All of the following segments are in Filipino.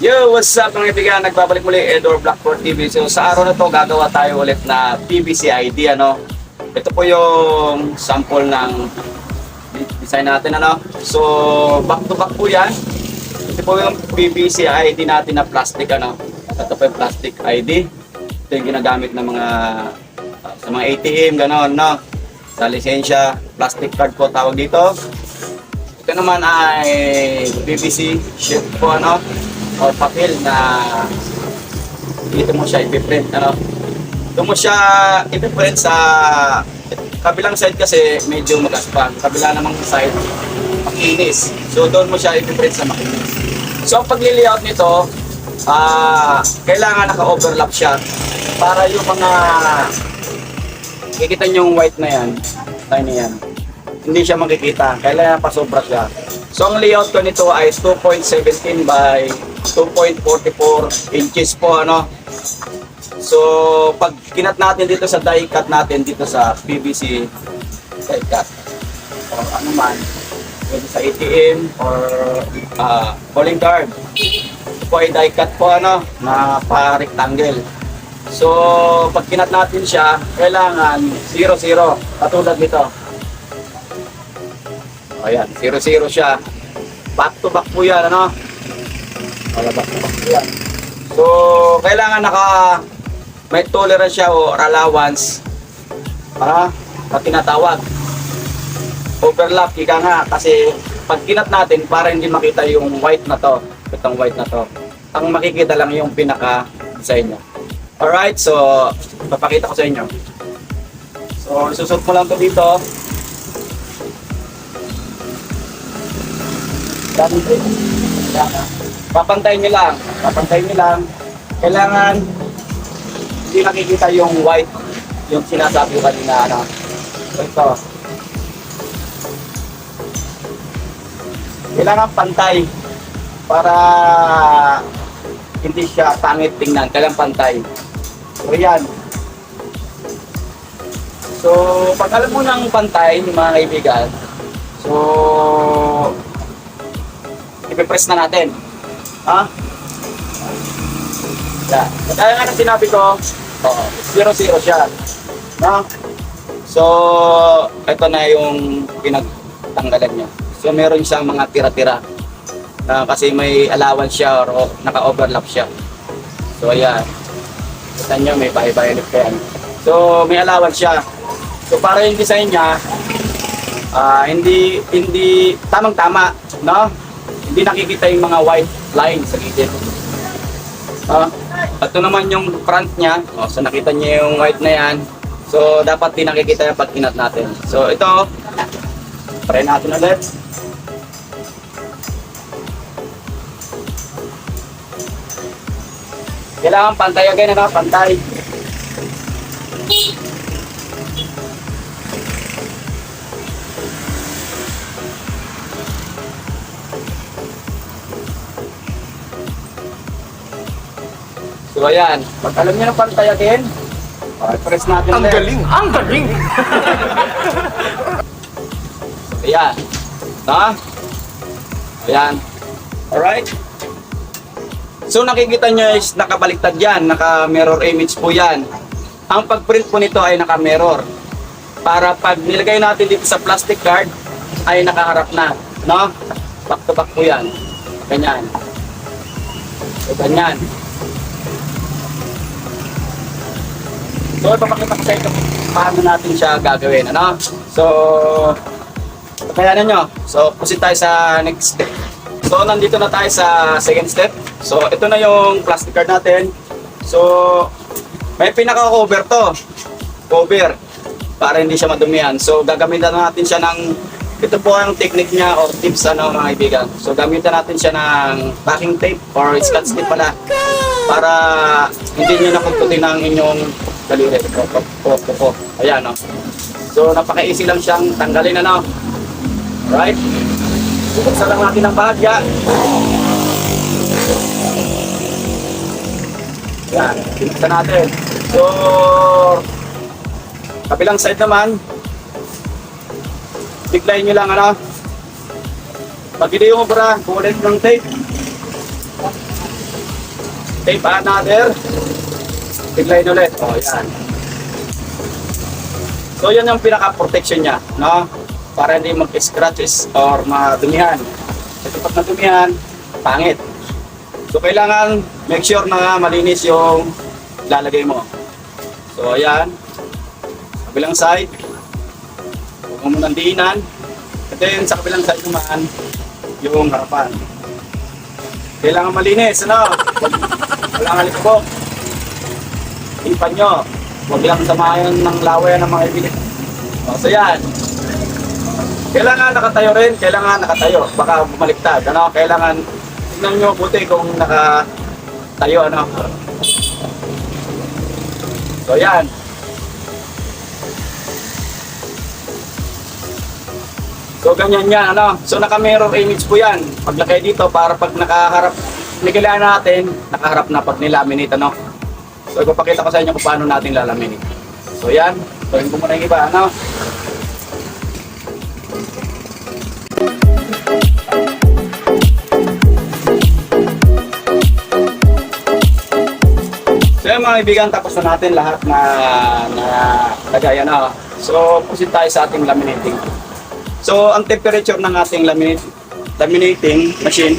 Yo, what's up mga kaibigan? Nagbabalik muli Edward Blackboard TV. So sa araw na to gagawa tayo ulit na PVC ID ano. Ito po yung sample ng design natin ano. So back to back po yan. Ito po yung PVC ID natin na plastic ano. Ito po yung plastic ID. Ito yung ginagamit ng mga sa mga ATM gano'n no. Sa lisensya, plastic card po tawag dito. Ito naman ay PVC sheet po ano. O papel na dito mo siya i-print ano. Dito mo siya i-print sa kabilang side kasi medyo magaspang, kabila namang side makinis. So doon mo siya i-print sa makinis. So ang pag-layout nito kailangan naka-overlap siya para yung mga kikita niyo yung white na yan, tiny yan. Hindi siya makikita, kailangan pasobra siya. So ang layout ko nito ay 2.17 by 2.44 inches po ano. So pag kinat natin dito sa die cut natin dito sa PVC die cut or ano man, pwede sa ATM or calling card. Ito po ay die cut po ano na pa-rectangle. So pag kinat natin siya, kailangan 0-0 katulad nito. Ayan, 0-0 siya. Back to back po yan, ano? Back to back po yan. So, kailangan may tolerance siya o allowance para pag tinatawag. Overlap, ika nga. Kasi pag kinat natin, para hindi makita yung white na to. Itong white na to. Ang makikita lang yung pinaka-design niya. Alright, so, papakita ko sa inyo. So, isusot mo lang to dito. Papantayin nyo lang. Kailangan hindi nakikita yung white, yung sinasabi ko kanina ano. Ito. Kailangan pantay para hindi siya pangit tingnan. Kailangan pantay. So yan. So pag alam mo ng pantay mga kaibigan, so ipipress na natin. Ha? Yeah. Kaya nga na sinabi ko, 0-0 siya. No? So, ito na yung pinagtanggalan niya. So, meron siyang mga tira-tira. Kasi may allowance siya or naka-overlap siya. So, ayan. Kita nyo, may bahay-bahay pa yan. So, may allowance siya. So, para yung design niya, hindi tamang-tama. No? Hindi nakikita yung mga white lines sa gilid. Ito naman yung front niya. So nakita niyo yung white na yan. So dapat din nakikita yung pag kinat natin. So ito, try natin ulit. Kailangan pantay again, ano? Pantay. So ayan, pag alam niyo na pantay again, press natin ulit. Ang galing! Ayan. Ayan. Alright. So nakikita nyo is nakabaliktad yan, naka-mirror image po yan. Ang pag-print po nito ay naka-mirror. Para pag nilagay natin dito sa plastic card, ay nakaharap na. No? Back to back po yan. Ganyan. So ganyan. So, ipapakita ko sa inyo paano natin siya gagawin, ano? So, kakayanan nyo. So, proceed tayo sa next step. So, nandito na tayo sa second step. So, ito na yung plastic card natin. So, may pinaka-cover to. Cover. Para hindi siya madumihan. So, gagamitan natin siya ng, ito po ang technique niya or tips, ano, mga kaibigan. So, gamitan natin siya ng packing tape or scotch tape pala. Para hindi nyo nakututin ang inyong daliri. Ayan, no? So, napaka-easy lang siyang tanggalin, ano? Alright? Buksan lang natin ang bahagya. Ayan, binuksan natin. So, kabilang side naman, tiglayin nyo lang, ano? Pag hindi yung obra, kulit ng tape. Tape another. Biglayin ulit. O, yan. So, yan yung pinaka-protection niya, no? Para hindi mag-scratches or madumihan. Kasi pag nadumihan, pangit. So, kailangan make sure na malinis yung lalagay mo. So, ayan. Kabilang side. Huwag mo munang diinan. And then, sa kabilang side naman, yung harapan. Kailangan malinis, ano? Walang alikabok. Ipan nyo. Huwag lang samayan ng laway ng mga ibilig. So, yan. Kailangan nakatayo rin. Kailangan nakatayo. Baka bumaliktad. Ano? Kailangan, tignan nyo buti kung nakatayo, ano? So, yan. So, ganyan yan, ano? So, naka-mirror image po yan. Paglagay dito, para pag nakaharap, nikilaan natin, nakaharap na pag nilaminate, ano? So, ipapakita ko sa inyo kung paano natin lalaminate. So, yan. Gawin ko muna yung iba, ano? So, yan mga kaibigan, tapos na natin lahat na lagay, ano? So, pusin tayo sa ating laminating. So, ang temperature ng ating laminating machine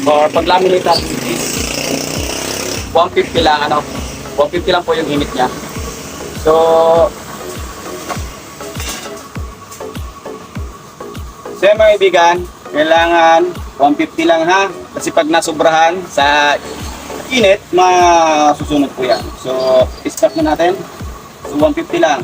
or pag-laminate natin is 150 lang, ano? 150 lang po yung init niya. So, mga kaibigan, kailangan 150 lang, ha? Kasi pag nasubrahan sa init, masusunod po yan. So, start na natin. So, 150 lang.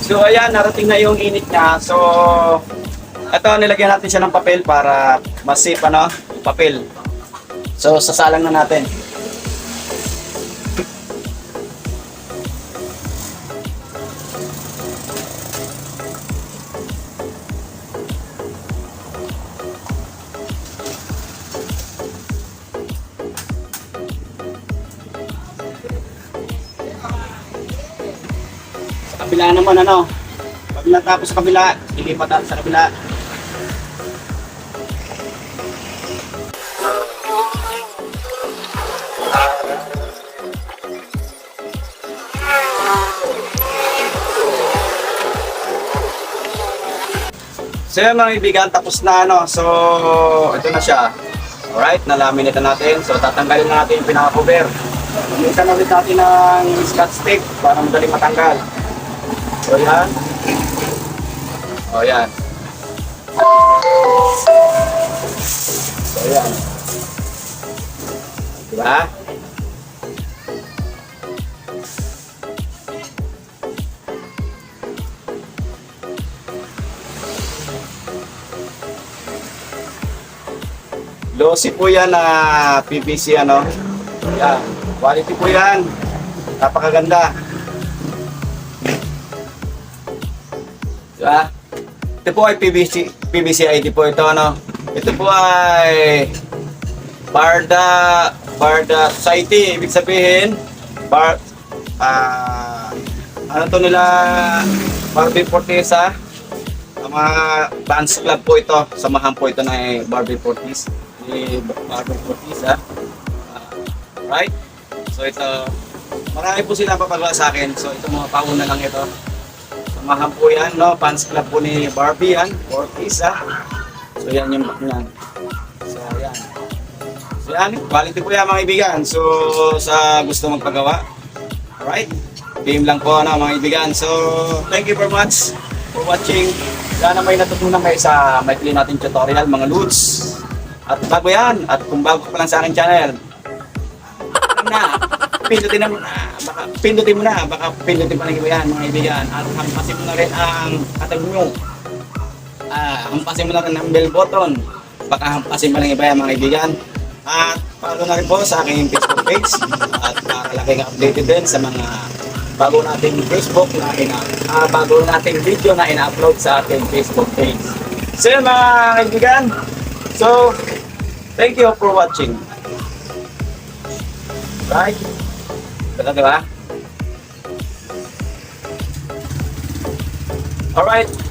So ayan, narating na yung init niya. So ito, nilagyan natin siya ng papel para mas safe, ano, papel. So sasalang na natin. Kabila naman, ano, pag natapos sa kabila, ilipat natin sa kabila. So yun mga kaibigan, tapos na, ano, so ito na siya. Alright, nalaminate na natin. So tatanggalin na natin yung pinaka-cover. Gamitan na rin natin ng scotch tape para madali matanggal. So yan. O yan. So yan. Diba? Glossy po yan na PVC, ano. Yan. Quality po yan. Napakaganda. Diba? Ito po ay PVC ID po ito, ano. Ito po ay Barda Society. Ibig sabihin, ano to nila, Barbie Fortesa. Ang mga dance club po ito. Samahan po ito na Barbie Fortesa. Barbie Fortesa. Right? So ito, marami po silang papagawa sa akin. So ito mga pauna lang ito. Samahan po yan, no? Fans club po ni Barbie yan, Fortesa. So yan yung back niyan. So yan. So yan, quality po yan mga kaibigan. So sa gusto magpagawa. Alright? Game lang po, no, mga kaibigan. So thank you very much for watching. Sana may natutunan kayo sa maikli natin tutorial, mga Lods. At bago yan, at kung bago pa lang sa aking channel, pindutin mo na, baka pindutin pa ng iba yan, mga kaibigan. At hampasin mo na rin ang katag nyo. Hampasin mo na rin ang bell button. Baka hampasin pa ng iba yan, mga kaibigan. At follow na rin po sa aking Facebook page. At para laging updated din sa mga bago nating Facebook na bago nating video na ina-upload sa ating Facebook page. So yun mga kaibigan, So, thank you for watching. Right? Ganda, di ba? Alright.